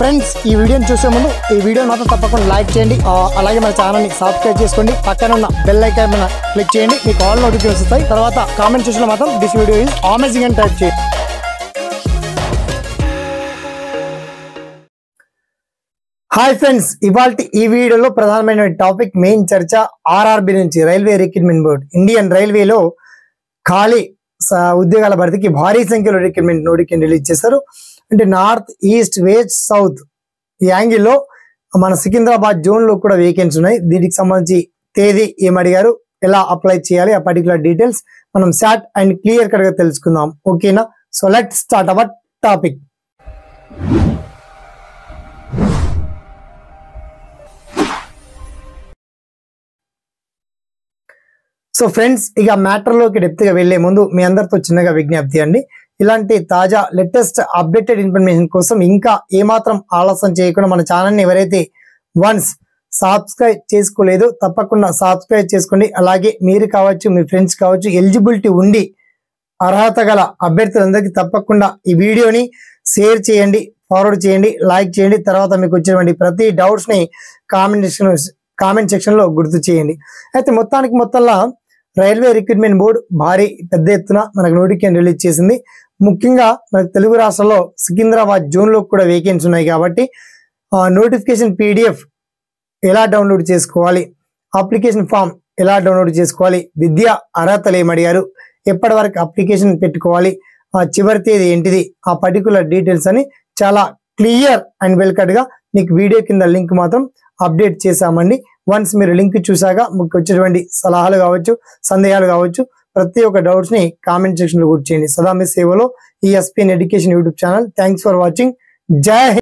Friends ఈ వీడియోని చూసే ముందు ఈ వీడియోని మాత్రం తప్పకుండా లైక్ చేయండి, అలాగే మన ఛానల్ని సబ్స్క్రైబ్ చేసుకోండి, పక్కన ఉన్న బెల్ ఐకాన్ మీద క్లిక్ చేయండి, మీకు ఆల్ నోటిఫికేషన్స్ వస్తాయి. తర్వాత కామెంట్ సెక్షన్లో మాత్రం దిస్ వీడియో ఈజ్ అమేజింగ్ అని టైప్ చేయండి. హాయ్ ఫ్రెండ్స్, ఇవాళ ఈ వీడియోలో ప్రధానమైన టాపిక్ మెయిన్ చర్చ ఆర్ఆర్బి నుంచి, రైల్వే రిక్రూట్మెంట్ బోర్డ్. ఇండియన్ రైల్వేలో ఖాళీ ఉద్యోగాల భర్తీకి భారీ సంఖ్యలో రిక్రూట్మెంట్ నోటిఫికేషన్ రిలీజ్ చేశారు. అంటే నార్త్, ఈస్ట్, వెస్ట్, సౌత్ ఈ యాంగిల్లో మన సికింద్రాబాద్ జోన్లో కూడా వేకెన్సీ ఉన్నాయి. దీనికి సంబంధించి తేదీ ఏమడిగారు, ఎలా అప్లై చేయాలి, ఆ పర్టికులర్ డీటెయిల్స్ మనం షార్ట్ అండ్ క్లియర్ కట్గా తెలుసుకుందాం. ఓకేనా? So let start our topic. So friends, ఇక మ్యాటర్లోకి డెప్త్గా వెళ్లే ముందు మీ అందరితో చిన్నగా విజ్ఞప్తి అండి. ఇలాంటి తాజా లేటెస్ట్ అప్డేటెడ్ ఇన్ఫర్మేషన్ కోసం ఇంకా ఏమాత్రం ఆలస్యం చేయకుండా మన ఛానల్ని ఎవరైతే వన్స్ సబ్స్క్రైబ్ చేసుకోలేదో తప్పకుండా సబ్స్క్రైబ్ చేసుకోండి. అలాగే మీరు కావచ్చు, మీ ఫ్రెండ్స్ కావచ్చు, ఎలిజిబిలిటీ ఉండి అర్హత గల అభ్యర్థులందరికీ తప్పకుండా ఈ వీడియోని షేర్ చేయండి, ఫార్వర్డ్ చేయండి, లైక్ చేయండి. తర్వాత మీకు వచ్చినటువంటి ప్రతి డౌట్స్ని కామెంట్ సెక్షన్లో గుర్తు చేయండి. అయితే మొత్తంలో రైల్వే రిక్రూట్మెంట్ బోర్డు భారీ పెద్ద ఎత్తున మనకు నోటిఫికేషన్ రిలీజ్ చేసింది. ముఖ్యంగా మనకు తెలుగు రాష్ట్రాల్లో సికింద్రాబాద్ జోన్లో కూడా వేకెన్సీ ఉన్నాయి కాబట్టి నోటిఫికేషన్ PDF ఎలా డౌన్లోడ్ చేసుకోవాలి, అప్లికేషన్ ఫామ్ ఎలా డౌన్లోడ్ చేసుకోవాలి, విద్యా అర్హతలు ఏమడిగారు, ఎప్పటి వరకు అప్లికేషన్ పెట్టుకోవాలి, చివరి తేదీ ఏంటిది, ఆ పర్టికులర్ డీటెయిల్స్ అని చాలా క్లియర్ అండ్ వెల్ కట్గా మీకు వీడియో కింద లింక్ మాత్రం అప్డేట్ చేశామండి. వన్స్ మీరు లింక్ చూసాక మీకు వచ్చేటువంటి సలహాలు కావచ్చు, సందేహాలు కావచ్చు, ప్రతి ఒక్క డౌట్స్ని కామెంట్ సెక్షన్లో గుర్తు చేయండి. సదా మీ సేవలో ESPN education YouTube channel. Thanks for watching. జై హింద్.